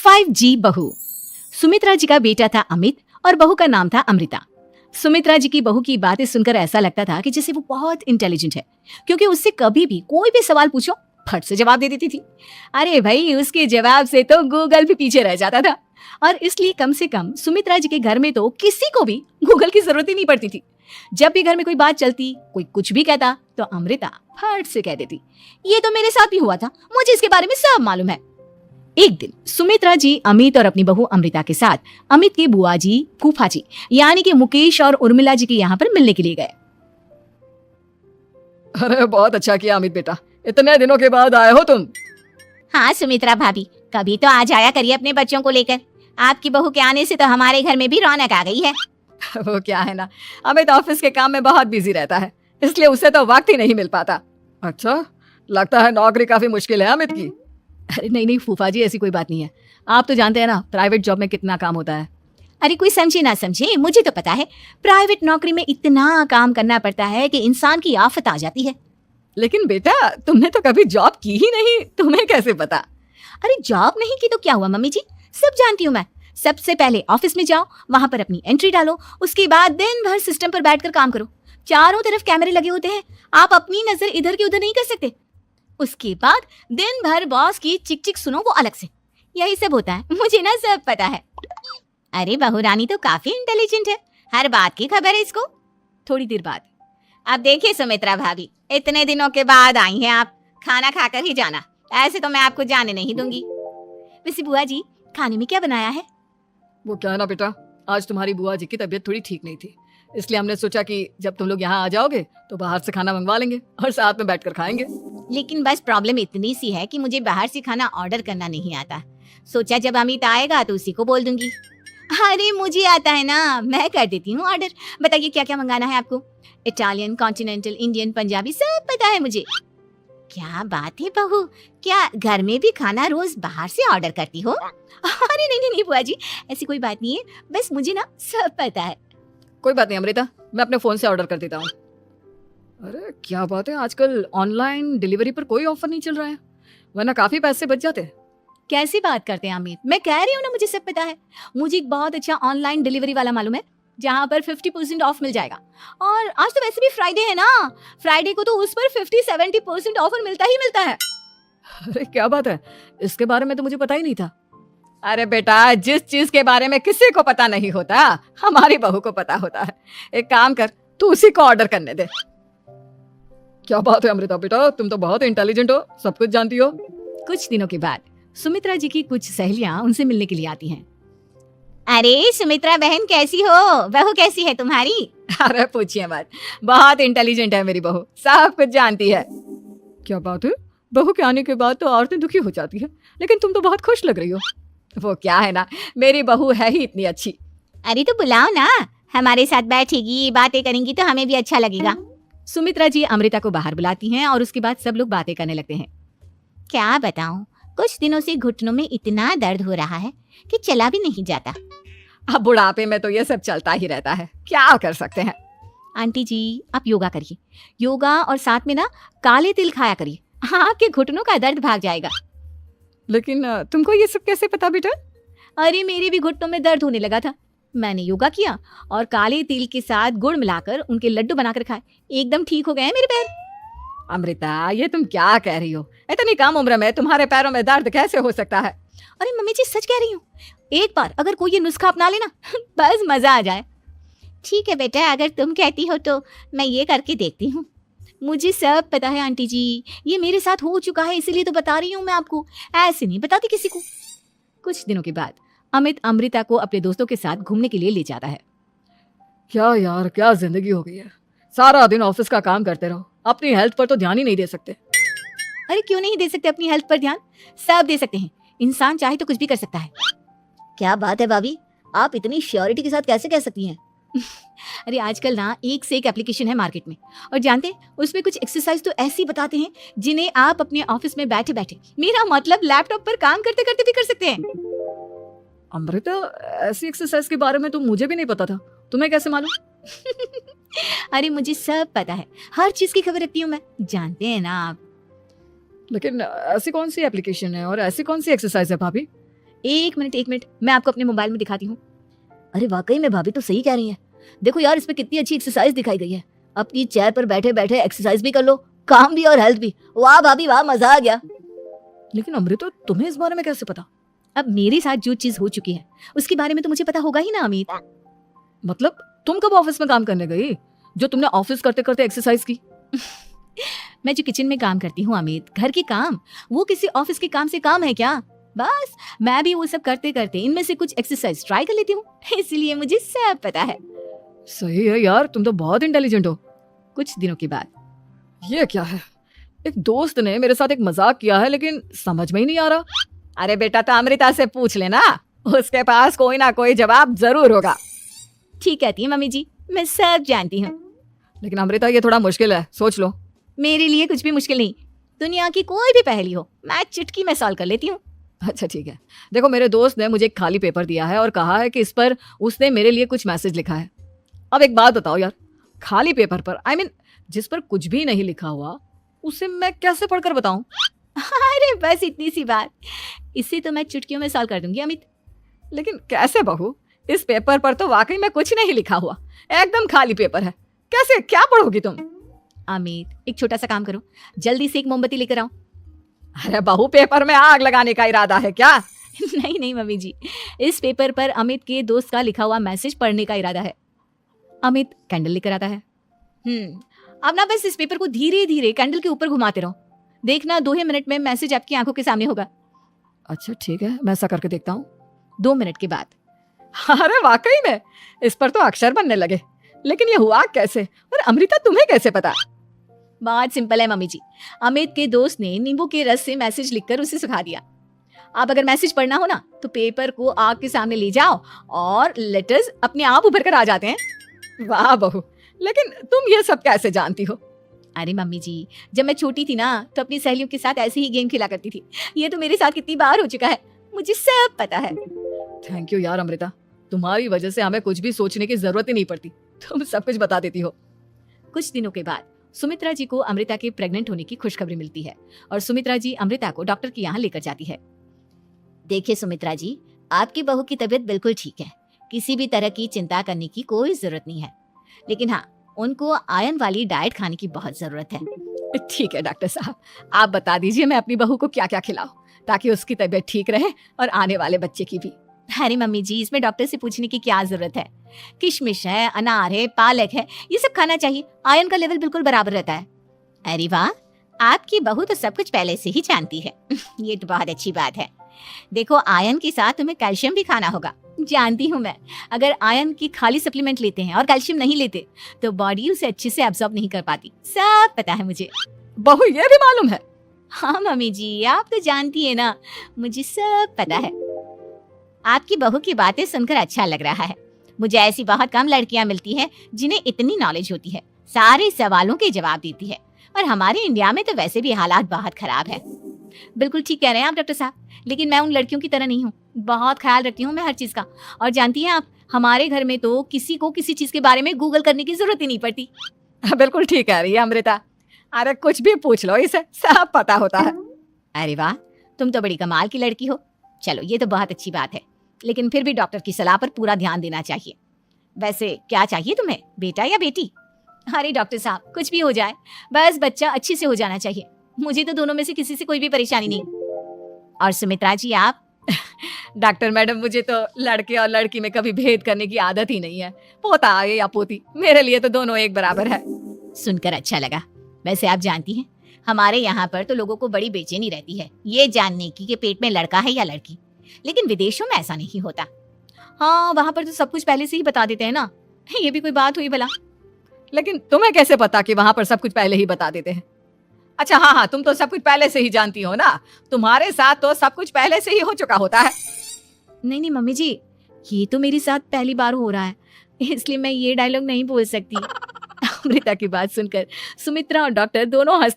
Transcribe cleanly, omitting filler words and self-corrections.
5G बहू। सुमित्रा जी का बेटा था अमित और बहू का नाम था अमृता। सुमित्रा जी की बहू की बातें सुनकर ऐसा लगता था कि जैसे वो बहुत इंटेलिजेंट है, क्योंकि उससे कभी भी कोई भी सवाल पूछो फट से जवाब दे देती थी। अरे भाई, उसके जवाब से तो गूगल भी पीछे रह जाता था। और इसलिए कम से कम सुमित्रा जी के घर में तो किसी को भी गूगल की जरूरत ही नहीं पड़ती थी। जब भी घर में कोई बात चलती, कोई कुछ भी कहता, तो अमृता फट से कह देती, ये तो मेरे साथ भी हुआ था, मुझे इसके बारे में सब मालूम है। एक दिन सुमित्रा जी अमित और अपनी बहू अमृता के साथ अमित के बुआ जी, फूफा जी यानी कि मुकेश और उर्मिला जी के यहाँ पर मिलने के लिए गए। अरे बहुत अच्छा किया अमित बेटा, इतने दिनों के बाद आए हो तुम। हाँ सुमित्रा भाभी, कभी तो आ जाया करिए अपने बच्चों को लेकर। आपकी बहू के आने से तो हमारे घर में भी रौनक आ गई है। वो क्या है ना, अमित ऑफिस के काम में बहुत बिजी रहता है, इसलिए उसे तो वक्त ही नहीं मिल पाता। अच्छा, लगता है नौकरी काफी मुश्किल है अमित की। अरे नहीं नहीं फूफा जी, ऐसी कोई बात नहीं है। आप तो जानते हैं ना प्राइवेट जॉब में कितना काम होता है। अरे कोई समझे ना समझे, मुझे तो पता है प्राइवेट नौकरी में इतना काम करना पड़ता है कि इंसान की आफत आ जाती है। लेकिन बेटा, तुमने तो कभी जॉब की ही नहीं, तुम्हें कैसे पता? अरे जॉब नहीं की तो क्या हुआ मम्मी जी, सब जानती हूँ मैं। सबसे पहले ऑफिस में जाओ, वहां पर अपनी एंट्री डालो, उसके बाद दिन भर सिस्टम पर बैठकर काम करो। चारों तरफ कैमरे लगे होते हैं, आप अपनी नजर इधर की उधर नहीं कर सकते। उसके बाद दिन भर बॉस की चिक चिक सुनो, वो अलग से। यही सब होता है, मुझे ना सब पता है। अरे बहू रानी तो काफी इंटेलिजेंट है, हर बात की खबर है इसको। थोड़ी देर बाद अब देखिए सुमित्रा भाभी, इतने दिनों के बाद आई हैं आप, खाना खाकर ही जाना, ऐसे तो मैं आपको जाने नहीं दूंगी। वैसे बुआ जी, खाने में क्या बनाया है? वो क्या है ना बेटा, आज तुम्हारी बुआ जी की तबीयत थोड़ी ठीक नहीं थी, इसलिए हमने सोचा कि जब तुम लोग यहाँ आ जाओगे तो बाहर से खाना मंगवा लेंगे और साथ में बैठकर खाएंगे। लेकिन बस प्रॉब्लम इतनी सी है कि मुझे बाहर से खाना ऑर्डर करना नहीं आता। सोचा जब अमित आएगा तो उसी को बोल दूंगी। अरे मुझे आता है ना, मैं कर देती हूँ ऑर्डर। बताइए क्या क्या मंगाना है आपको? इटालियन, कॉन्टिनेंटल, इंडियन, पंजाबी, सब पता है मुझे। क्या बात है बहू, क्या घर में भी खाना रोज बाहर से ऑर्डर करती हो? अरे नहीं नहीं नहीं बुआ जी, ऐसी कोई बात नहीं है, बस मुझे ना सब पता है। कोई बात नहीं अमृता, मैं अपने फोन से ऑर्डर कर देता हूँ। अरे क्या बात है, आजकल ऑनलाइन डिलीवरी पर कोई ऑफर नहीं चल रहा है, वरना काफी पैसे बच जाते हैं। कैसी बात करते हैं अमित, मैं कह रही हूँ ना मुझे सब पता है। मुझे एक बहुत अच्छा ऑनलाइन डिलीवरी वाला मालूम है, जहाँ पर 50% ऑफ मिल जाएगा। और आज तो वैसे भी फ्राइडे है ना, फ्राइडे को तो उस पर 50-70% ऑफर मिलता ही मिलता है। अरे क्या बात है, इसके बारे में तो मुझे पता ही नहीं था। अरे बेटा, जिस चीज के बारे में किसी को पता नहीं होता, हमारी बहू को पता होता है। एक काम कर, तू उसी को ऑर्डर करने दे। क्या बात है अमृता बेटा, तुम तो बहुत इंटेलिजेंट हो, सब कुछ जानती हो। कुछ दिनों के बाद सुमित्रा जी की कुछ सहेलियां उनसे मिलने के लिए आती हैं। अरे सुमित्रा बहन कैसी हो, बहू कैसी है तुम्हारी? अरे पूछिए मत, बहुत इंटेलिजेंट है मेरी बहू, सब कुछ जानती है। क्या बात है, बहू के आने के बाद तो औरतें दुखी हो जाती है, लेकिन तुम तो बहुत खुश लग रही हो। वो क्या है ना, मेरी बहू है ही इतनी अच्छी। अरे तो बुलाओ ना, हमारे साथ बैठेगी, बातें करेंगी तो हमें भी अच्छा लगेगा। सुमित्रा जी अमृता को बाहर बुलाती हैं और उसके बाद सब लोग बातें करने लगते हैं। क्या बताऊं, कुछ दिनों से घुटनों में इतना दर्द हो रहा है कि चला भी नहीं जाता। अब बुढ़ापे में तो ये सब चलता ही रहता है, क्या कर सकते हैं। आंटी जी, आप योगा करिए, योगा और साथ में ना काले तिल खाया करिए, आपके घुटनों का दर्द भाग जाएगा। लेकिन तुमको ये सब कैसे पता बेटा? अरे मेरे भी घुटनों में दर्द होने लगा था, मैंने योगा किया और काले तिल के साथ गुड़ मिलाकर उनके लड्डू बनाकर खाए, एकदम ठीक हो गए हैं मेरे पैर। अमृता, ये तुम क्या कह रही हो? इतनी कम उम्र में तुम्हारे पैरों में दर्द कैसे हो सकता है? अरे मम्मी जी सच कह रही हूँ, एक बार अगर कोई ये नुस्खा अपना लेना बस मजा आ जाए। ठीक है बेटा, अगर तुम कहती हो तो मैं ये करके देखती हूँ। मुझे सब पता है आंटी जी, ये मेरे साथ हो चुका है, इसीलिए तो बता रही हूँ मैं आपको, ऐसे नहीं बताती किसी को। कुछ दिनों के बाद अमित अमृता को अपने दोस्तों के साथ घूमने के लिए ले जाता है। क्या यार, क्या जिंदगी हो गई है, सारा दिन ऑफिस का काम करते रहो, अपनी हेल्थ पर तो ध्यान ही नहीं दे सकते। अरे क्यों नहीं दे सकते अपनी हेल्थ पर ध्यान, सब दे सकते हैं, इंसान चाहे तो कुछ भी कर सकता है। क्या बात है भाभी, आप इतनी श्योरिटी के साथ कैसे कह सकती हैं? अरे आजकल ना एक से एक एप्लीकेशन है मार्केट में, और जानते हैं उसमें कुछ एक्सरसाइज तो ऐसी बताते हैं जिन्हें आप अपने ऑफिस में बैठे बैठे, मेरा मतलब लैपटॉप पर काम करते करते भी कर सकते हैं। अमृता, ऐसी एक्सरसाइज के बारे में तो मुझे भी नहीं पता था, तुम्हें कैसे मालूम? अरे मुझे सब पता है, हर चीज की खबर रखती हूँ मैं, जानते हैं ना आप। लेकिन ऐसी कौन सी एप्लीकेशन है और ऐसी कौन सी एक्सरसाइज है भाभी? एक मिनट, मैं आपको अपने मोबाइल में दिखाती हूँ। अरे वाकई में भाभी तो सही कह रही है। देखो यार, इसमें कितनी अच्छी एक्सरसाइज दिखाई गई है। अपनी चेयर पर बैठे बैठे एक्सरसाइज भी कर लो, काम भी और हेल्थ भी। वाह भाभी वाह, मजा आ गया। लेकिन अमृता, तुम्हें इस बारे में कैसे पता? अब मेरे साथ जो चीज हो चुकी है उसके बारे में तो मुझे पता होगा ही ना अमित। मतलब तुम कब ऑफिस में काम करने गई जो तुमने ऑफिस करते करते एक्सरसाइज की? मैं जो किचन में काम करती हूँ अमित, घर के काम, वो किसी ऑफिस के काम से काम है क्या? बस मैं भी वो सब करते करते इनमें से कुछ एक्सरसाइज ट्राई कर लेती हूँ, इसलिए मुझे सब पता है। सही है यार, तुम तो बहुत इंटेलिजेंट हो। कुछ दिनों के बाद ये क्या है? एक दोस्त ने मेरे साथ एक मजाक किया है, लेकिन समझ में ही नहीं आ रहा। अरे बेटा, तो अमृता से पूछ लेना, उसके पास कोई ना कोई जवाब जरूर होगा। ठीक कहती है मम्मी जी, मैं सब जानती हूँ। लेकिन अमृता, ये थोड़ा मुश्किल है, सोच लो। मेरे लिए कुछ भी मुश्किल नहीं, दुनिया की कोई भी पहेली हो मैं चुटकी में सॉल्व कर लेती हूँ। अच्छा ठीक है, देखो मेरे दोस्त ने मुझे एक खाली पेपर दिया है और कहा है कि इस पर उसने मेरे लिए कुछ मैसेज लिखा है। अब एक बात बताओ यार, खाली पेपर पर जिस पर कुछ भी नहीं लिखा हुआ, उसे मैं कैसे पढ़कर बताऊं? अरे बस इतनी सी बात, इसे तो मैं चुटकियों में सॉल्व कर दूंगी अमित। लेकिन कैसे बहू? इस पेपर पर तो वाकई में कुछ नहीं लिखा हुआ, एकदम खाली पेपर है। कैसे, क्या पढ़ोगी तुम? अमित, एक छोटा सा काम करो, जल्दी से एक मोमबत्ती लेकर आओ। अरे बहू, पेपर में आग लगाने का इरादा है क्या? नहीं मम्मी जी, इस पेपर पर अमित के दोस्त का लिखा हुआ मैसेज पढ़ने का इरादा है। अमित कैंडल लेकर आता है। अब ना बस इस पेपर को धीरे धीरे कैंडल के ऊपर घुमाते रहो, देखना 2 ही मिनट में मैसेज आपकी आंखों के सामने होगा। अच्छा ठीक है, मैं ऐसा करके देखता हूँ। 2 मिनट के बाद। अरे वाकई में इस पर तो अक्षर बनने लगे, लेकिन ये हुआ कैसे? और अमृता, तुम्हें कैसे पता? बात सिंपल है मम्मी जी, अमित के दोस्त ने नींबू के रस से मैसेज लिखकर उसे सिखा दिया। आप अगर मैसेज पढ़ना हो ना तो पेपर को आग के सामने ले जाओ और लेटर्स अपने आप उभर कर आ जाते हैं। वाह बहू, लेकिन तुम ये सब कैसे जानती हो? अरे मम्मी जी, जब मैं छोटी थी ना तो अपनी सहेलियों के साथ ऐसे ही गेम खेला करती थी। ये तो मेरे साथ कितनी बार हो चुका है, मुझे सब पता है। थैंक यू यार अमृता, तुम्हारी वजह से हमें कुछ भी सोचने की जरूरत ही नहीं पड़ती, तुम सब कुछ बता देती हो। कुछ दिनों के बाद सुमित्रा जी को अमृता के प्रेग्नेंट होने की खुशखबरी मिलती है और सुमित्रा जी अमृता को डॉक्टर के यहाँ लेकर जाती है। देखिए सुमित्रा जी, आपकी बहू की तबीयत बिल्कुल ठीक है, किसी भी तरह की चिंता करने की कोई जरूरत नहीं है, लेकिन हाँ, उनको आयरन वाली डाइट खाने की बहुत जरूरत है। ठीक है डॉक्टर साहब, आप बता दीजिए मैं अपनी बहू को क्या क्या खिलाऊं ताकि उसकी तबीयत ठीक रहे और आने वाले बच्चे की भी। अरे मम्मी जी, इसमें डॉक्टर से पूछने की क्या जरूरत है? किशमिश है, अनार है, पालक है, ये सब खाना चाहिए, आयरन का लेवल बिल्कुल बराबर रहता है। अरे वाह, आपकी बहू तो सब कुछ पहले से ही जानती है। ये तो बहुत अच्छी बात है। देखो, आयरन के साथ तुम्हें कैल्शियम भी खाना होगा। जानती हूँ मैं, अगर आयरन की खाली सप्लीमेंट लेते हैं और कैल्शियम नहीं लेते तो बॉडी उसे अच्छे से एब्जॉर्ब नहीं कर पाती। सब पता है मुझे। बहू, ये भी मालूम है? हाँ मम्मी जी, आप तो जानती है ना, मुझे सब पता है। आपकी बहू की बातें सुनकर अच्छा लग रहा है। मुझे ऐसी बहुत कम लड़कियां मिलती हैं जिन्हें इतनी नॉलेज होती है, सारे सवालों के जवाब देती है। और हमारे इंडिया में तो वैसे भी हालात बहुत खराब है। बिल्कुल ठीक कह रहे हैं आप डॉक्टर साहब, लेकिन मैं उन लड़कियों की तरह नहीं हूँ। बहुत ख्याल रखती हूँ मैं हर चीज का। और जानती हैं आप, हमारे घर में तो किसी को किसी चीज के बारे में गूगल करने की जरूरत ही नहीं पड़ती। बिल्कुल ठीक कह रही है अमृता। अरे कुछ भी पूछ लो, इसे सब पता होता है। अरे वाह, तुम तो बड़ी कमाल की लड़की हो। चलो, ये तो बहुत अच्छी बात है, लेकिन फिर भी डॉक्टर की सलाह पर पूरा ध्यान देना चाहिए। वैसे क्या चाहिए तुम्हें, बेटा या बेटी? अरे डॉक्टर साहब, कुछ भी हो जाए, बस बच्चा अच्छे से हो जाना चाहिए। मुझे तो दोनों में से किसी से कोई भी परेशानी नहीं। और सुमित्रा जी आप? डॉक्टर मैडम, मुझे तो लड़के और लड़की में कभी भेद करने की आदत ही नहीं है। पोता आए या पोती, मेरे लिए तो दोनों एक बराबर है। सुनकर अच्छा लगा। वैसे आप जानती हैं, हमारे यहाँ पर तो लोगों को बड़ी बेचैनी रहती है ये जानने की कि पेट में लड़का है या लड़की, लेकिन विदेशों में ऐसा नहीं होता। हाँ, वहाँ पर तो सब कुछ पहले से ही बता देते हैं ना। ये भी कोई बात हुई भला? लेकिन तुम्हें कैसे पता कि वहां पर सब कुछ पहले ही बता देते हैं? अच्छा हाँ, तुम तो सब कुछ पहले से ही जानती हो ना, तुम्हारे साथ तो सब कुछ पहले से ही हो चुका होता है। नहीं मम्मी जी, ये तो मेरे साथ पहली बार हो रहा है, इसलिए मैं ये डायलॉग नहीं बोल सकती। अमृता की बात सुनकर सुमित्रा और डॉक्टर दोनों हंसने